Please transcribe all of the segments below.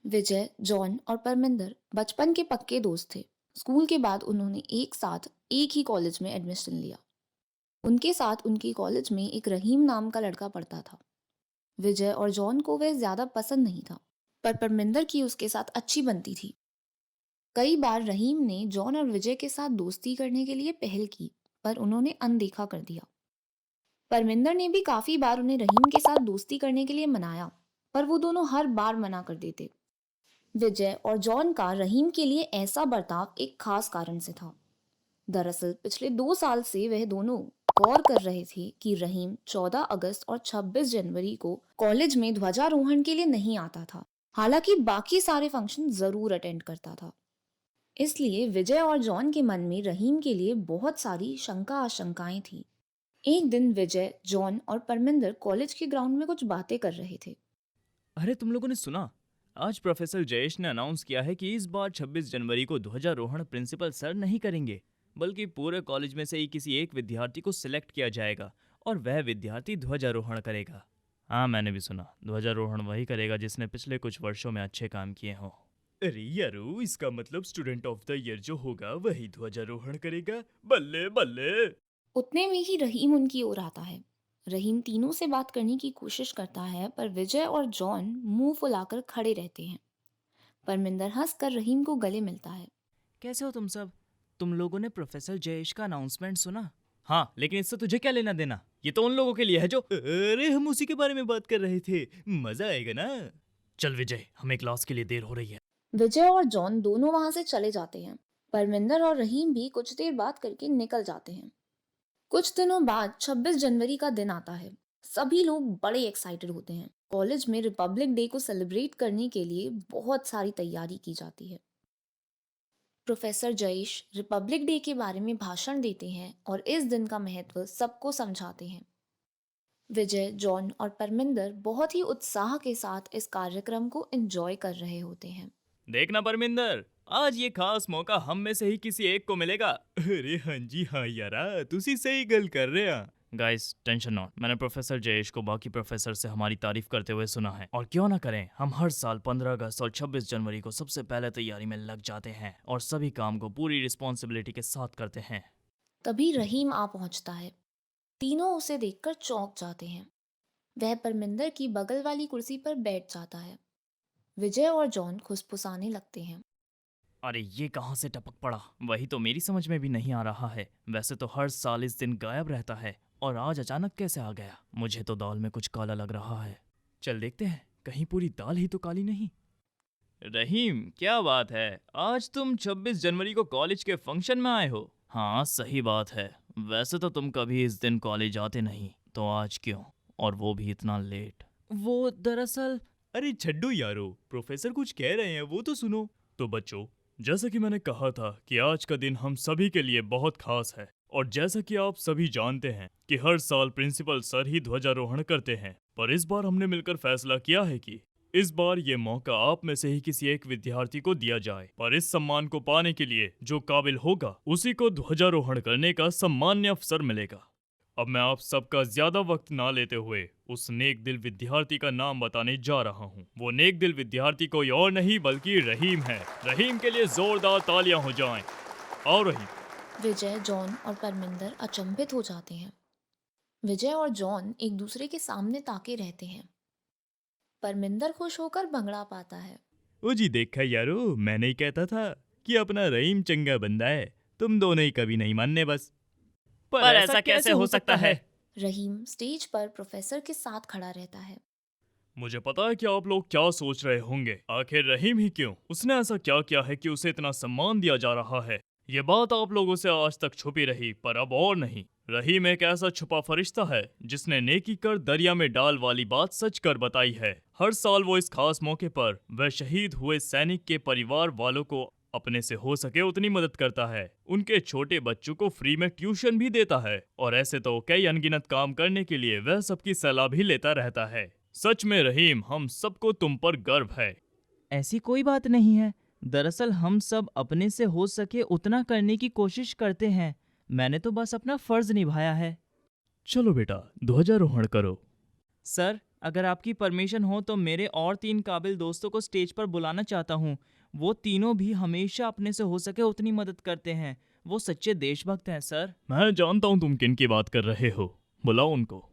विजय, John और परमिंदर बचपन के पक्के दोस्त थे। स्कूल के बाद उन्होंने एक साथ एक ही कॉलेज में एडमिशन लिया। उनके साथ उनकी कॉलेज में एक रहीम नाम का लड़का पढ़ता था। विजय और जॉन को वह ज्यादा पसंद नहीं था, पर परमिंदर की उसके साथ अच्छी बनती थी। कई बार रहीम ने जॉन और विजय के साथ दोस्ती करने के लिए पहल की, पर उन्होंने अनदेखा कर दिया। परमिंदर ने भी काफी बार उन्हें रहीम के साथ दोस्ती करने के लिए मनाया, पर वो दोनों हर बार मना कर देते। विजय और जॉन का रहीम के लिए ऐसा बर्ताव एक खास कारण से था। दरअसल पिछले 2 साल से वह दोनों गौर कर रहे थे कि रहीम 14 अगस्त और 26 जनवरी को कॉलेज में ध्वजारोहण के लिए नहीं आता था, हालांकि बाकी सारे फंक्शन जरूर अटेंड करता था। इसलिए विजय और जॉन के मन में रहीम के लिए बहुत सारी शंका आशंकाएं थी। एक दिन विजय, जॉन और परमिंदर कॉलेज के ग्राउंड में कुछ बातें कर रहे थे। अरे तुम लोगों ने सुना? आज प्रोफेसर जयेश ने अनाउंस किया है कि इस बार 26 जनवरी को ध्वजारोहण प्रिंसिपल सर नहीं करेंगे, बल्कि पूरे कॉलेज में से ही किसी एक विद्यार्थी को सिलेक्ट किया जाएगा और वह विद्यार्थी ध्वजारोहण करेगा। हाँ, मैंने भी सुना। ध्वजारोहण वही करेगा जिसने पिछले कुछ वर्षों में अच्छे काम किए हों। अरे यारो, इसका मतलब स्टूडेंट ऑफ द ईयर जो होगा वही ध्वजारोहण करेगा। बल्ले बल्ले। उतने में ही रहीम उनकी ओर आता है। रहीम तीनों से बात करने की कोशिश करता है, पर विजय और जॉन मुंह फुलाकर खड़े रहते हैं। परमिंदर हंसकर रहीम को गले मिलता है। कैसे हो तुम सब? तुम लोगों ने प्रोफेसर जयेश का अनाउंसमेंट सुना? हाँ, लेकिन इससे तुझे क्या लेना देना? ये तो उन लोगों के लिए है जो अरे हम उसी के बारे में बात कर रहे थे। मजा आएगा ना? चल विजय, हमें क्लास के लिए देर हो रही है। विजय और जॉन दोनों वहां से चले जाते हैं। परमिंदर और रहीम भी कुछ देर बात करके निकल जाते हैं। कुछ दिनों बाद 26 जनवरी का दिन आता है। सभी लोग बड़े एक्साइटेड होते हैं। कॉलेज में रिपब्लिक डे को सेलिब्रेट करने के लिए बहुत सारी तैयारी की जाती है। प्रोफेसर जयेश रिपब्लिक डे के बारे में भाषण देते हैं और इस दिन का महत्व सबको समझाते हैं। विजय, जॉन और परमिंदर बहुत ही उत्साह के साथ इस कार्यक्रम को एंजॉय कर रहे होते हैं। देखना परमिंदर, आज ये खास मौका हम में से ही किसी एक को मिलेगा। अरे हाँ जी हाँ यारा, तुसी सही गल कर रहे हैं। Guys, tension not. मैंने प्रोफेसर जयेश को बाकी प्रोफेसर से हमारी तारीफ करते हुए सुना है, और क्यों ना करें, हम हर साल 15 अगस्त और 26 जनवरी को सबसे पहले तैयारी में लग जाते हैं और सभी काम को पूरी रिस्पॉन्सिबिलिटी के साथ करते हैं। तभी रहीम आ पहुंचता है। तीनों उसे देखकर चौंक जाते हैं। वह परमिंदर की बगल वाली कुर्सी पर बैठ जाता है। विजय और जॉन खुसफुसाने लगते हैं। अरे ये कहाँ से टपक पड़ा? वही तो मेरी समझ में भी नहीं आ रहा है। वैसे तो हर साल इस दिन गायब रहता है, और आज अचानक कैसे आ गया? मुझे तो दाल में कुछ काला लग रहा है। चल देखते हैं, कहीं पूरी दाल ही तो काली नहीं। रहीम, क्या बात है, आज तुम 26 जनवरी को कॉलेज के फंक्शन में आए हो? हाँ, सही बात है। वैसे तो तुम कभी इस दिन कॉलेज आते नहीं, तो आज क्यों, और वो भी इतना लेट? वो दरअसल, अरे छड्डू यारो, प्रोफेसर कुछ कह रहे हैं, वो तो सुनो। तो बच्चों, जैसा कि मैंने कहा था कि आज का दिन हम सभी के लिए बहुत खास है, और जैसा कि आप सभी जानते हैं कि हर साल प्रिंसिपल सर ही ध्वजारोहण करते हैं, पर इस बार हमने मिलकर फैसला किया है कि इस बार ये मौका आप में से ही किसी एक विद्यार्थी को दिया जाए, पर इस सम्मान को पाने के लिए जो काबिल होगा उसी को ध्वजारोहण करने का सम्मान्य अवसर मिलेगा। अब मैं आप सबका ज्यादा वक्त ना लेते हुए उस नेक दिल विद्यार्थी का नाम बताने जा रहा हूँ। वो नेक दिल विद्यार्थी कोई और नहीं बल्कि रहीम है। रहीम के लिए जोरदार तालियां हो जाएं। और रहीम। विजय, जॉन और परमिंदर अचंभित हो जाते हैं। विजय और जॉन एक दूसरे के सामने ताके रहते हैं। परमिंदर खुश होकर भंगड़ा पाता है। ओ जी, देखा यारो, मैं नहीं कहता था कि अपना रहीम चंगा बंदा है। तुम दोनों ही कभी नहीं मानने बस। पर ऐसा कैसे हो सकता है? रहीम स्टेज पर प्रोफेसर के साथ खड़ा रहता है। मुझे पता है कि आप लोग क्या सोच रहे होंगे। आखिर रहीम ही क्यों? उसने ऐसा क्या किया है कि उसे इतना सम्मान दिया जा रहा है? ये बात आप लोगों से आज तक छुपी रही, पर अब और नहीं। रहीम एक ऐसा छुपा फरिश्ता है जिसने नेकी कर दरिया में डाल वाली बात सच कर बताई है। हर साल वो इस खास मौके पर वह शहीद हुए सैनिक के परिवार वालों को अपने से हो सके उतनी मदद करता है। उनके छोटे बच्चों को फ्री में ट्यूशन भी देता है, और ऐसे तो कई अनगिनत काम करने के लिए वह सबकी सलाह भी लेता रहता है। सच में रहीम, हम सबको तुम पर गर्व है। ऐसी कोई बात नहीं है। दरअसल हम सब अपने से हो सके उतना करने की कोशिश करते हैं। मैंने तो बस अपना फर्ज निभाया है। चलो बेटा, ध्वजारोहण करो। सर, अगर आपकी परमिशन हो तो मेरे और 3 काबिल दोस्तों को स्टेज पर बुलाना चाहता हूँ। वो तीनों भी हमेशा अपने से हो सके उतनी मदद करते हैं। वो सच्चे देशभक्त हैं सर। मैं जानता हूँ तुम किन की बात कर रहे हो, बुलाओ उनको।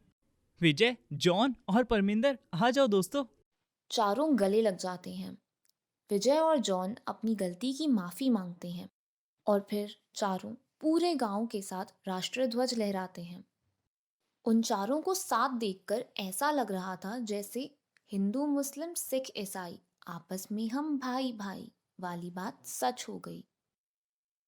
विजय, जॉन और परमिंदर, आ जाओ दोस्तों। चारों गले लग जाते हैं। विजय और जॉन अपनी गलती की माफी मांगते हैं और फिर चारों पूरे गांव के साथ राष्ट्रध्वज लहराते हैं। उन चारों को साथ देखकर ऐसा लग रहा था जैसे हिंदू मुस्लिम सिख ईसाई आपस में हम भाई भाई वाली बात सच हो गई।